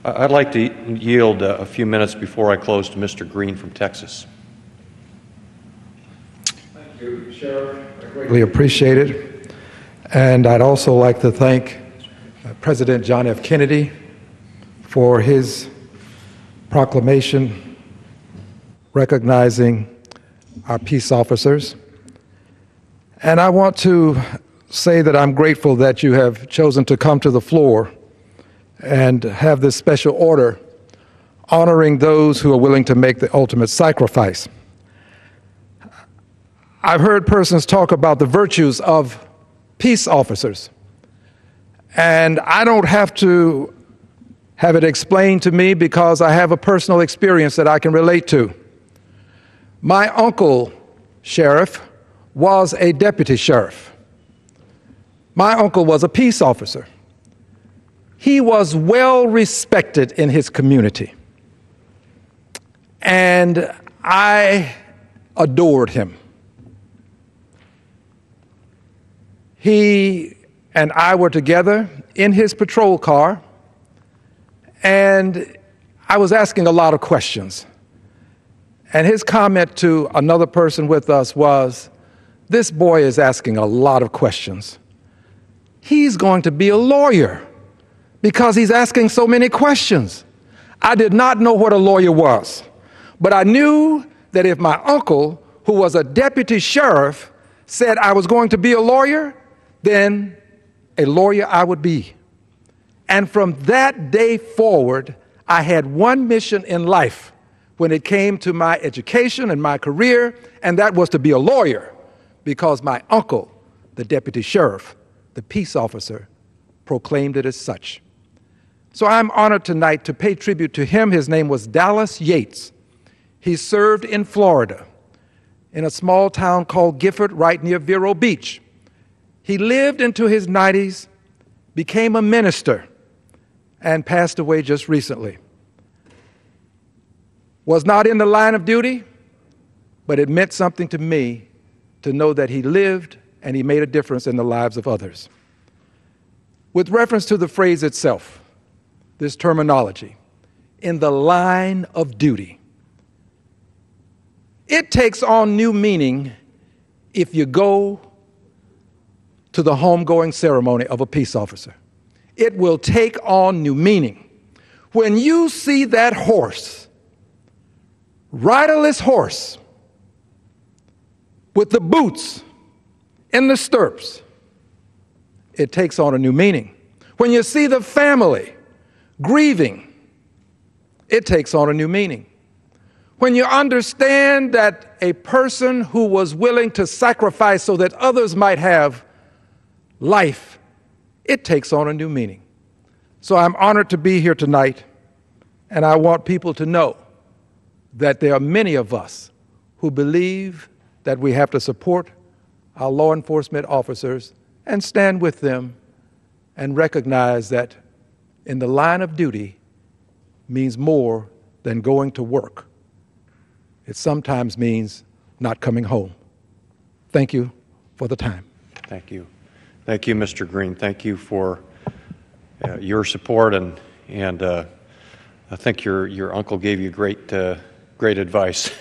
I'd like to yield a few minutes before I close to Mr. Green from Texas. Thank you, Sheriff. I greatly appreciate it. And I'd also like to thank President John F. Kennedy for his proclamation recognizing our peace officers. And I want to say that I'm grateful that you have chosen to come to the floor and have this special order honoring those who are willing to make the ultimate sacrifice. I've heard persons talk about the virtues of peace officers, and I don't have to have it explained to me because I have a personal experience that I can relate to. My uncle, sheriff, was a deputy sheriff. My uncle was a peace officer. He was well respected in his community, and I adored him. He and I were together in his patrol car, and I was asking a lot of questions. And his comment to another person with us was, "This boy is asking a lot of questions. He's going to be a lawyer because he's asking so many questions." I did not know what a lawyer was, but I knew that if my uncle, who was a deputy sheriff, said I was going to be a lawyer, then a lawyer I would be. And from that day forward, I had one mission in life when it came to my education and my career, and that was to be a lawyer, because my uncle, the deputy sheriff, the peace officer, proclaimed it as such. So I'm honored tonight to pay tribute to him. His name was Dallas Yates. He served in Florida, in a small town called Gifford, right near Vero Beach. He lived into his 90s, became a minister, and passed away just recently. Was not in the line of duty, but it meant something to me to know that he lived and he made a difference in the lives of others. With reference to the phrase itself, this terminology, in the line of duty, it takes on new meaning if you go to the homegoing ceremony of a peace officer. It will take on new meaning. When you see that horse, riderless horse, with the boots in the stirrups, it takes on a new meaning. When you see the family grieving, it takes on a new meaning. When you understand that a person who was willing to sacrifice so that others might have life, it takes on a new meaning. So I'm honored to be here tonight, and I want people to know that there are many of us who believe that we have to support our law enforcement officers and stand with them and recognize that in the line of duty means more than going to work. It sometimes means not coming home. Thank you for the time. Thank you. Thank you, Mr. Green. Thank you for your support, and I think your uncle gave you great advice.